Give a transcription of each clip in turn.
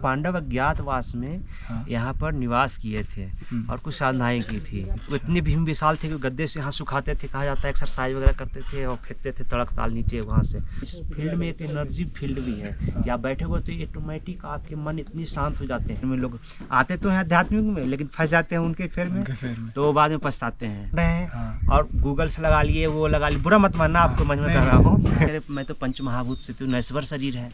पांडव अज्ञातवास में यहाँ पर निवास किए थे और कुछ साधनाएं की थी। वो इतने भीम विशाल थे कि गद्दे से यहाँ सुखाते थे, कहा जाता है एक्सरसाइज वगैरह करते थे और फेंकते थे तड़क ताल नीचे वहाँ से। इस फील्ड में एक एनर्जी फील्ड भी है कि आप बैठे हो तो ऑटोमेटिक आपके मन इतनी शांत हो जाते हैं। लोग आते तो हैं आध्यात्मिक में लेकिन फंस जाते हैं उनके फेर में, तो बाद में पछताते हैं। और गूगल से लगा लिए, वो लगा लिए, बुरा मत मानना, आपको मन में कर रहा हूँ। मैं तो पंच महाभूत से तो नश्वर शरीर है,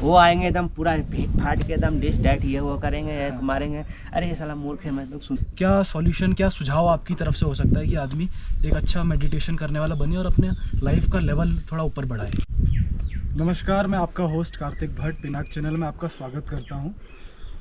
वो आएंगे एकदम पूरा फीट फाट के एकदम डिश डैट ये वो करेंगे, मारेंगे। अरे ये साला मूर्ख है। मैं लोग सुन, क्या सॉल्यूशन, क्या सुझाव आपकी तरफ से हो सकता है कि आदमी एक अच्छा मेडिटेशन करने वाला बने और अपने लाइफ का लेवल थोड़ा ऊपर बढ़ाए? नमस्कार, मैं आपका होस्ट कार्तिक भट्ट पिनाक चैनल में आपका स्वागत करता हूं।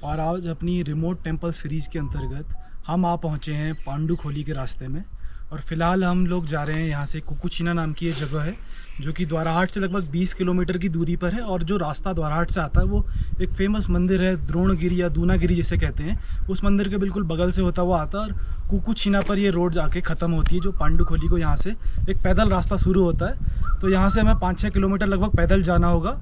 और आज अपनी रिमोट टेम्पल सीरीज़ के अंतर्गत हम आ पहुंचे हैं पांडुखोली के रास्ते में। और फ़िलहाल हम लोग जा रहे हैं यहाँ से कुकुचीना नाम की ये जगह है जो कि द्वाराहाट से लगभग 20 किलोमीटर की दूरी पर है। और जो रास्ता द्वाराहाट से आता है वो एक फेमस मंदिर है, द्रोणगिरी या दूनागिरी जिसे कहते हैं, उस मंदिर के बिल्कुल बगल से होता हुआ आता है। और कुकुचीना पर ये रोड जाके ख़त्म होती है, जो पांडुखोली को यहाँ से एक पैदल रास्ता शुरू होता है। तो यहाँ से हमें 5-6 किलोमीटर लगभग पैदल जाना होगा।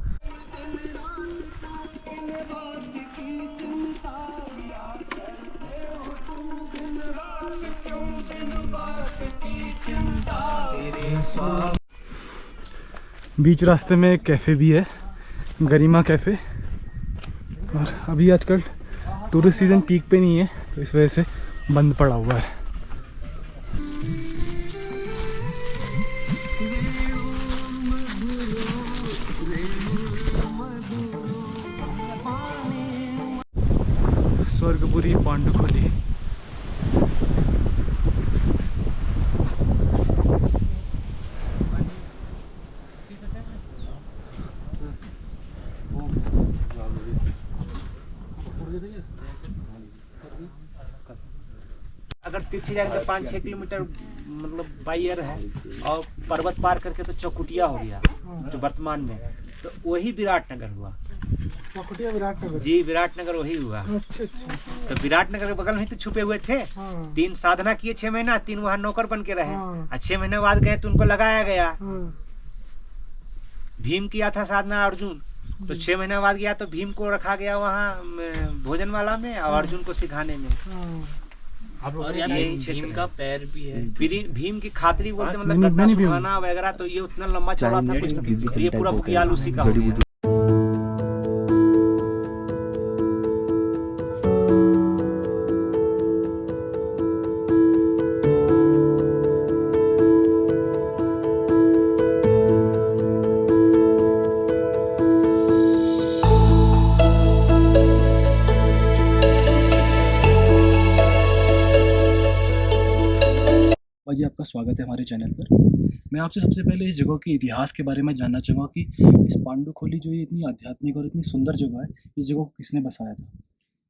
बीच रास्ते में एक कैफ़े भी है, गरिमा कैफ़े। और अभी आजकल टूरिस्ट सीज़न पीक पे नहीं है तो इस वजह से बंद पड़ा हुआ है। स्वर्गपुरी पांडुखोली। अगर तिरछी जाएंगे तो 5-6 किलोमीटर मतलब बाई एयर है, और पर्वत पार करके तो चौकुटिया हो गया जो वर्तमान में, तो वही विराटनगर हुआ। चौकुटिया विराटनगर? जी, विराटनगर वही हुआ। अच्छा। तो विराटनगर के बगल में ही तो छुपे हुए थे। 3 साधना किए 6 महीना, 3 वहाँ नौकर बन के रहे। 6 महीने बाद गए तो उनको लगाया गया। भीम किया था साधना अर्जुन, तो 6 महीने बाद गया तो भीम को रखा गया वहाँ भोजन वाला में और अर्जुन को सिखाने में। और यहाँ भीम का पैर भी है, भीम की खातरी बोलते मतलब गद्दा सुहाना वगैरह। तो ये उतना लंबा चौड़ा था कुछ, ये पूरा बुग्याल उसी का हो गया। जी, आपका स्वागत है हमारे चैनल पर। मैं आपसे सबसे पहले इस जगह के इतिहास के बारे में जानना चाहूँगा कि इस पांडुखोली जो ये इतनी आध्यात्मिक और इतनी सुंदर जगह है, इस जगह को किसने बसाया था?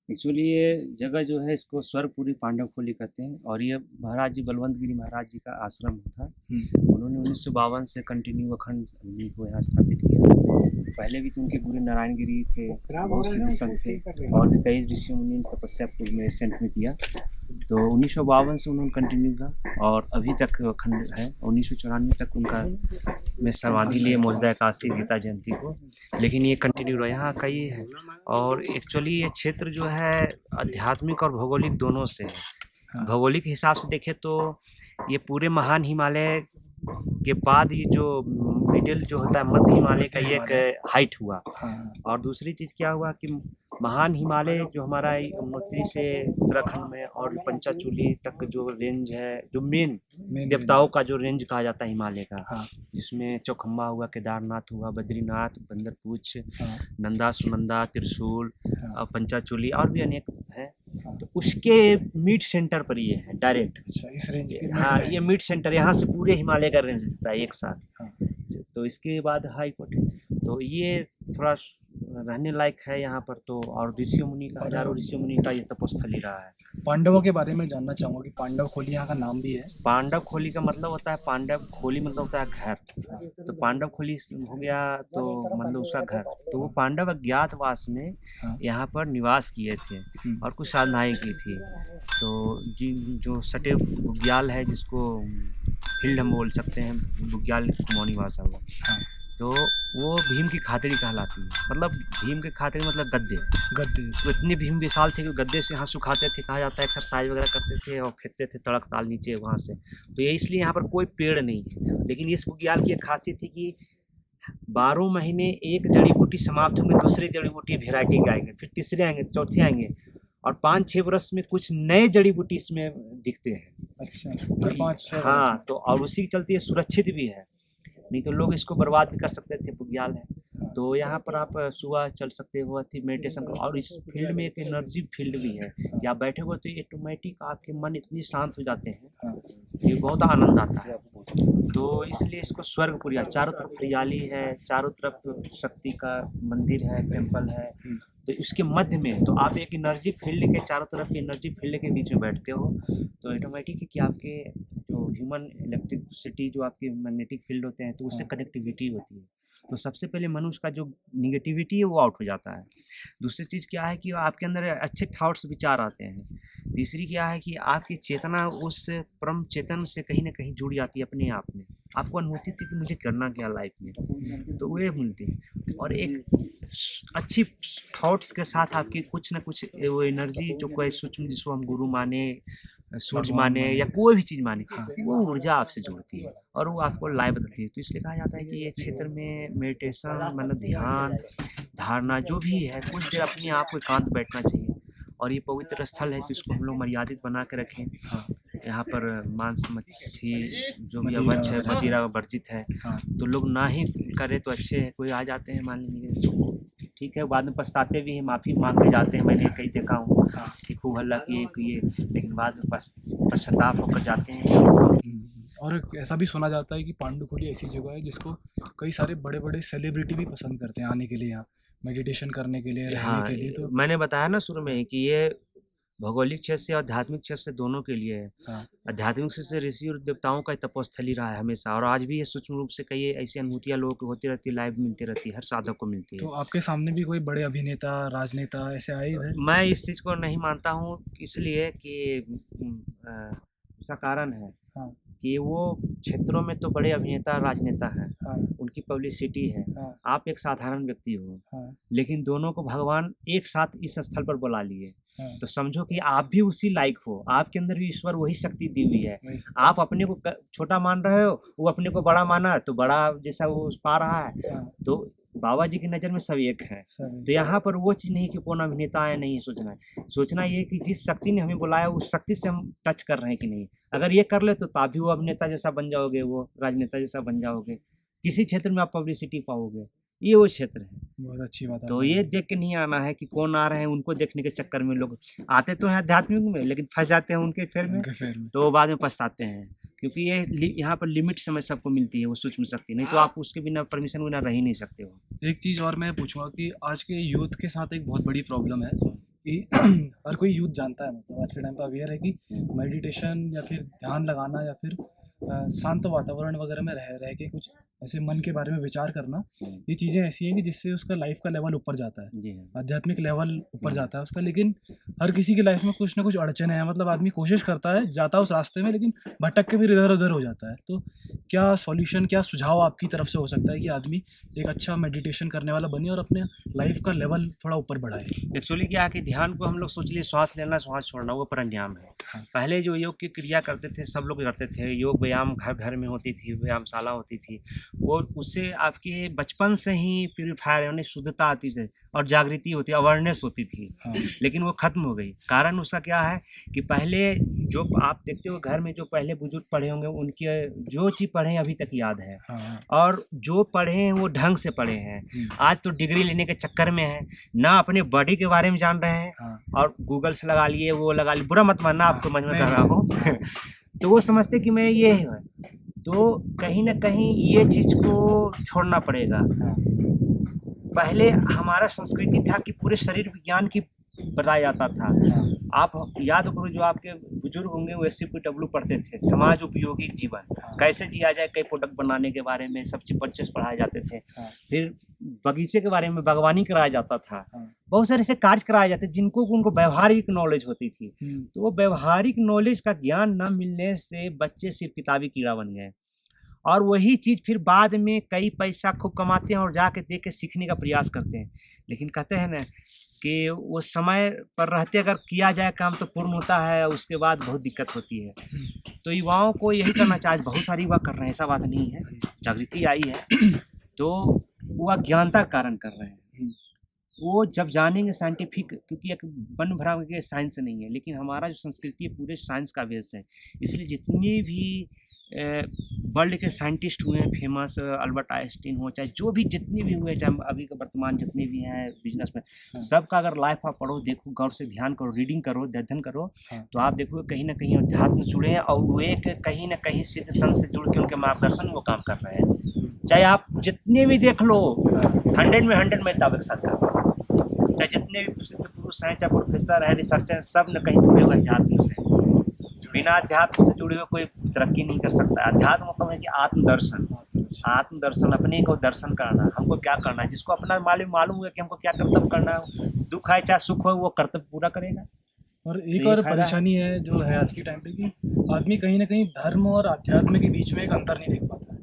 एक्चुअली ये जगह जो है इसको स्वर्गपुरी पांडवखोली कहते हैं, और ये महाराज जी बलवंत गिरी महाराज जी का आश्रम था। उन्होंने 1952 से कंटिन्यू अखंड को यहाँ स्थापित किया। पहले भी तो उनके गुरु नारायण गिरी थे, बहुत सिद्ध संत थे, और भी कई ऋषि मुनि तपस्या में सेंट में किया। तो 1952 से उन्होंने कंटिन्यू किया और अभी तक अखंड है। 1994 तक उनका में समाधि लिए मौजूदा काशी गीता जयंती को, लेकिन ये कंटिन्यू रहा। यहाँ कई है, और एक्चुअली ये क्षेत्र जो है आध्यात्मिक और भौगोलिक दोनों से है। भौगोलिक हिसाब से देखें तो ये पूरे महान हिमालय के बाद ये जो मिडिल जो होता है मध्य हिमालय का ये एक हाइट हुआ। और दूसरी चीज़ क्या हुआ कि महान हिमालय जो हमारा उन्नति से उत्तराखंड में और पंचाचूली तक जो रेंज है, जो मेन देवताओं का जो रेंज कहा जाता है हिमालय का, जिसमें चौखम्बा हुआ, केदारनाथ हुआ, बद्रीनाथ, बंदरपूछ, नंदा सुनंदा, त्रिशूल, पंचाचूली और भी अनेक है। तो उसके मिड सेंटर पर ये है डायरेक्ट। इस रेंज के? हाँ, ये मिड सेंटर, यहाँ से पूरे हिमालय का रेंज दिखता है एक साथ। तो इसके बाद हाई कोर्ट, तो ये थोड़ा रहने लायक है यहाँ पर। तो और ऋषि मुनि का, हजारों ऋषि मुनि का ये तपोस्थली रहा है। पांडवों के बारे में जानना चाहूँगा कि पांडवखोली यहाँ का नाम भी है। पांडवखोली का मतलब होता है, पांडव खोली मतलब होता है घर। तो पांडवखोली हो गया तो मतलब उसका घर। तो वो पांडव अज्ञातवास में यहाँ पर निवास किए थे और कुछ साधनाएं की थी। तो जो सटे बुग्याल है, जिसको फील्ड हम बोल सकते हैं, बुग्याल कुमाऊनी भाषा हुआ, तो वो भीम की खातिरी कहलाती है। मतलब भीम की खातिरी मतलब गद्दे। तो इतने भीम विशाल थे कि गद्दे से यहाँ सुखाते थे, कहा जाता है एक्सरसाइज वगैरह करते थे और फेंकते थे तड़क ताल नीचे वहाँ से। तो ये इसलिए यहाँ पर कोई पेड़ नहीं है। लेकिन इस बुग्याल की एक खासियत थी कि 12 महीने एक जड़ी बूटी समाप्त होंगे, दूसरी जड़ी बूटी वेराइटी के आएंगे, फिर तीसरे आएंगे, चौथे आएंगे और 5-6 वर्ष में कुछ नए जड़ी बूटी इसमें दिखते हैं। अच्छा, हर 5-6 हाँ, तो और उसी के चलते ये सुरक्षित भी है, नहीं तो लोग इसको बर्बाद भी कर सकते थे। बुग्याल है तो यहाँ पर आप सुबह चल सकते हो, मेडिटेशन करो। और इस फील्ड में एक एनर्जी फील्ड भी है कि आप बैठे हो तो ऑटोमेटिक आपके मन इतनी शांत हो जाते हैं कि बहुत आनंद आता है। तो इसलिए इसको स्वर्गपुरी, चारों तरफ हरियाली है, चारों तरफ शक्ति का मंदिर है, टेम्पल है, तो इसके मध्य में तो आप एक एनर्जी फील्ड के चारों तरफ की एनर्जी फील्ड के बीच में बैठते हो तो ऑटोमेटिक है कि आपके जो ह्यूमन इलेक्ट्रिसिटी जो आपके मैग्नेटिक फील्ड होते हैं तो उससे कनेक्टिविटी होती है। तो सबसे पहले मनुष्य का जो निगेटिविटी है वो आउट हो जाता है। दूसरी चीज़ क्या है कि आपके अंदर अच्छे थॉट्स विचार आते हैं। तीसरी क्या है कि आपकी चेतना उस परम चेतन से कहीं ना कहीं जुड़ जाती है अपने आप में। आपको अनुभूति थी कि मुझे करना क्या लाइफ में, तो वो मिलती है। और एक अच्छी थॉट्स के साथ आपकी कुछ ना कुछ वो एनर्जी जो कोई सूक्ष्म, जिसको हम गुरु माने, सूरज माने या कोई भी चीज़ माने, वो ऊर्जा आपसे जुड़ती है और वो आपको लाइव बदलती है। तो इसलिए कहा जाता है कि ये क्षेत्र में मेडिटेशन मतलब ध्यान धारणा जो भी है, कुछ देर अपने आप को एकांत बैठना चाहिए। और ये पवित्र स्थल है तो इसको हम लोग मर्यादित बना के रखें। यहाँ पर मांस मच्छी जो भी अवच है, मदिरा वर्जित है, तो लोग ना ही करे तो अच्छे है। कोई आ जाते हैं मान लीजिए, ठीक है, बाद में पछताते भी हैं, माफ़ी मांग के जाते हैं। मैंने कई देखा हूँ कि खूब हल्ला किए, लेकिन बाद में पश्चाताप होकर जाते हैं। और ऐसा भी सुना जाता है कि पांडुखोली ऐसी जगह है जिसको कई सारे बड़े बड़े सेलिब्रिटी भी पसंद करते हैं आने के लिए, यहाँ मेडिटेशन करने के लिए, रहने के लिए। तो मैंने बताया ना शुरू में ही कि ये भौगोलिक क्षेत्र से और आध्यात्मिक क्षेत्र से दोनों के लिए है। आध्यात्मिक क्षेत्र से ऋषि और देवताओं का तपोस्थली रहा है हमेशा, और आज भी ये सूक्ष्म रूप से कई ऐसी अनुभूतियाँ लोगों को होती रहती है, लाइव मिलती रहती है, हर साधक को मिलती है। तो आपके सामने भी कोई बड़े अभिनेता, राजनेता ऐसे आए इधर? मैं इस चीज़ को नहीं मानता हूँ, इसलिए कि उसका कारण है कि वो क्षेत्रों में तो बड़े अभिनेता राजनेता हैं, उनकी पब्लिसिटी है। आप एक साधारण व्यक्ति हो, लेकिन दोनों को भगवान एक साथ इस स्थल पर बुला लिए, तो समझो कि आप भी उसी लायक हो। आपके अंदर भी ईश्वर वही शक्ति दी हुई है। आप अपने को छोटा मान रहे हो, वो अपने को बड़ा माना, तो बड़ा जैसा वो पा रहा है। तो बाबा जी की नज़र में सब एक है। तो यहाँ पर वो चीज़ नहीं कि कौन अभिनेता है, नहीं सोचना है। सोचना ये कि जिस शक्ति ने हमें बुलाया उस शक्ति से हम टच कर रहे हैं कि नहीं। अगर ये कर ले तो आप भी वो अभिनेता जैसा बन जाओगे, वो राजनेता जैसा बन जाओगे, किसी क्षेत्र में आप पब्लिसिटी पाओगे। ये वो क्षेत्र है। बहुत अच्छी बात है। तो ये देख के नहीं आना है कि कौन आ रहे हैं, उनको देखने के चक्कर में लोग आते तो हैं आध्यात्मिक में, लेकिन फंस जाते हैं उनके फेर में, तो बाद में पछताते हैं। क्योंकि ये यहाँ पर लिमिट समय सबको मिलती है, वो सूक्ष्म शक्ति, नहीं तो आप उसके बिना परमिशन बिना रह ही नहीं सकते हो। एक चीज़ और मैं पूछूंगा कि आज के यूथ के साथ एक बहुत बड़ी प्रॉब्लम है कि हर कोई यूथ जानता है, मतलब आज के टाइम पर अवेयर है कि मेडिटेशन या फिर ध्यान लगाना या फिर शांत वातावरण वगैरह में रह के कुछ ऐसे मन के बारे में विचार करना, ये चीज़ें ऐसी हैं कि जिससे उसका लाइफ का लेवल ऊपर जाता है, आध्यात्मिक लेवल ऊपर जाता है उसका। लेकिन हर किसी की लाइफ में कुछ ना कुछ अड़चने हैं, मतलब आदमी कोशिश करता है, जाता है उस रास्ते में, लेकिन भटक के फिर इधर उधर हो जाता है। तो क्या सॉल्यूशन, क्या सुझाव आपकी तरफ से हो सकता है कि आदमी एक अच्छा मेडिटेशन करने वाला बने और अपने लाइफ का लेवल थोड़ा ऊपर बढ़ाए? एक्चुअली क्या है कि ध्यान को हम लोग सोच लिए श्वास लेना श्वास छोड़ना, वो प्राणायाम है। पहले जो योग की क्रिया करते थे सब लोग करते थे, योग व्यायाम घर घर में होती थी, व्यायामशाला होती थी, वो उससे आपके बचपन से ही प्यूरीफायर यानी शुद्धता आती थी और जागृति होती, अवेयरनेस होती थी। लेकिन वो खत्म हो गई। कारण उसका क्या है कि पहले जो आप देखते हो घर में जो पहले बुजुर्ग पढ़े होंगे, उनके जो चीज़ पढ़े अभी तक याद है, और जो पढ़े हैं वो ढंग से पढ़े हैं। आज तो डिग्री लेने के चक्कर में है, ना अपने बॉडी के बारे में जान रहे हैं, और गूगल से लगा लिए, वो लगा लिए, बुरा मत मानना, आपको मन में कर रहा हूँ तो वो समझते कि मैं ये है। तो कहीं ना कहीं ये चीज़ को छोड़ना पड़ेगा। पहले हमारा संस्कृति था कि पूरे शरीर विज्ञान की बताया जाता था। आप याद करो, जो आपके बुजुर्ग होंगे वो SCPW पढ़ते थे, समाज उपयोगी जीवन कैसे जिया जाए, कई प्रोडक्ट बनाने के बारे में सब चीज बच्चे पढ़ाए जाते थे। फिर बगीचे के बारे में बागवानी कराया जाता था, बहुत सारे ऐसे कार्य कराए जाते जिनको उनको व्यवहारिक नॉलेज होती थी। तो वो व्यवहारिक नॉलेज का ज्ञान न मिलने से बच्चे सिर्फ किताबी कीड़ा बन गए। और वही चीज़ फिर बाद में कई पैसा खूब कमाते हैं और जाके देख के सीखने का प्रयास करते हैं। लेकिन कहते हैं ना कि वो समय पर रहते अगर किया जाए काम तो पूर्ण होता है, उसके बाद बहुत दिक्कत होती है। तो युवाओं को यही करना चाहिए, बहुत सारे युवा कर रहे हैं, ऐसा बात नहीं है, जागृति आई है तो वो अज्ञानता के कारण कर रहे हैं। वो जब जानेंगे साइंटिफिक, क्योंकि एक वन भ्रम के साइंस नहीं है, लेकिन हमारा जो संस्कृति है पूरे साइंस का बेस है। इसलिए जितनी भी वर्ल्ड के साइंटिस्ट हुए हैं फेमस, अल्बर्ट आइंस्टीन हो, चाहे जो भी जितने भी हुए, चाहे अभी के वर्तमान जितने भी हैं बिजनेस में, सबका अगर लाइफ आप पढ़ो, देखो, गौर से ध्यान करो, रीडिंग करो, अध्ययन करो, तो आप देखो कहीं ना कहीं अध्यात्म से जुड़े हैं और वो एक कहीं ना कहीं सिद्ध संत से जुड़ के उनके मार्गदर्शन वो काम कर रहे हैं। चाहे आप जितने भी देख लो, 100 में 100 में दावे के साथ कर रहे हैं, चाहे जितने भी प्रसिद्ध पुरुष हैं, चाहे प्रोफेसर है, रिसर्चर, सब न कहीं जुड़े हुए अध्यात्म से। बिना अध्यात्म से जुड़े हुए कोई तरक्की नहीं कर सकता। अध्यात्म मतलब है कि आत्मदर्शन, आत्मदर्शन, अपने को दर्शन करना, हमको क्या करना है, जिसको अपना मालूम है कि हमको क्या कर्तव्य करना है, दुख है चाहे सुख हो, वो कर्तव्य पूरा करेगा। और एक और परेशानी है जो है आज के टाइम पे कि आदमी कहीं ना कहीं धर्म और अध्यात्म के बीच में एक अंतर नहीं देख पाता है,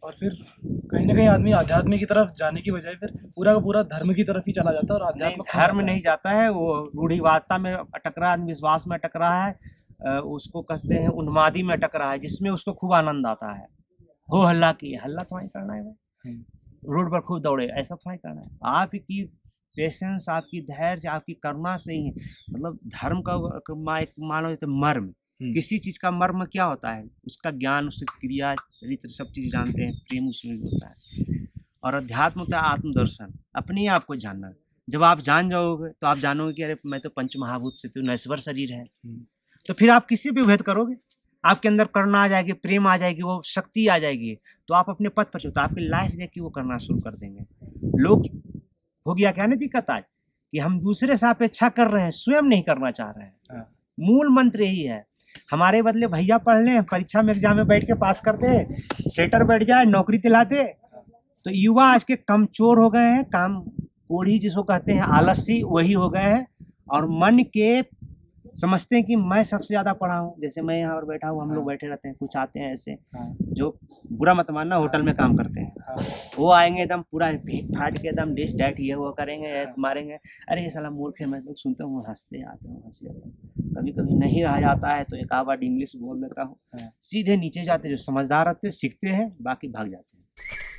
और फिर कहीं ना कहीं आदमी अध्यात्म की तरफ जाने की बजाय फिर पूरा का पूरा धर्म की तरफ ही चला जाता है और अध्यात्म धर्म नहीं जाता है, वो रूढ़िवादिता में अटक रहा है, विश्वास में अटक रहा है, उसको कहते हैं उन्मादी में अटक रहा है, जिसमें उसको खूब आनंद आता है। हो हल्ला किए, हल्ला थोड़ा करना है भाई, रोड पर खूब दौड़े, ऐसा थोड़ा करना है। आपकी पेशेंस, आपकी धैर्य, आपकी करुणा से ही, मतलब धर्म का मान लो तो मर्म, किसी चीज का मर्म क्या होता है, उसका ज्ञान, उसकी क्रिया, चरित्र, सब चीज जानते हैं, प्रेम उसमें भी होता है। और अध्यात्म होता है आत्मदर्शन, अपने आप को जानना। जब आप जान जाओगे तो आप जानोगे कि अरे मैं तो पंच महाभूत से तो नश्वर शरीर है, तो फिर आप किसी भी भेद करोगे, आपके अंदर करुणा आ जाएगी, प्रेम आ जाएगी, वो शक्ति आ जाएगी, तो आप अपने पथ पर चलते, आपकी लाइफ देख के वो करना शुरू कर देंगे। लोग हो गया क्या नहीं दिक्कत आज कि हम दूसरे से अपेक्षा कर रहे हैं, स्वयं नहीं करना चाह रहे हैं। मूल मंत्र यही है। हमारे बदले भैया पढ़ लें, परीक्षा में एग्जाम में बैठ के पास कर दे, सेटर बैठ जाए, नौकरी दिला दे, तो युवा आज के कमचोर हो गए हैं, काम कोढ़ी जिसको कहते हैं, आलसी वही हो गए हैं, और मन के समझते हैं कि मैं सबसे ज्यादा पढ़ा हूँ। जैसे मैं यहाँ पर बैठा हूँ, हम लोग बैठे रहते हैं, कुछ आते हैं ऐसे जो बुरा मत मानना होटल में काम करते हैं, वो आएंगे एकदम पूरा भीख फाट के एकदम डिश डैट ये वो करेंगे, मारेंगे, अरे ये साला मूर्ख है, मैं लोग सुनता हूँ हंसते आते हूँ, हंसी आता हूँ, कभी कभी नहीं रहा जाता है तो एक आध इंग्लिश बोल देता हूँ, सीधे नीचे जाते, जो समझदार रहते सीखते हैं, बाकी भाग जाते हैं।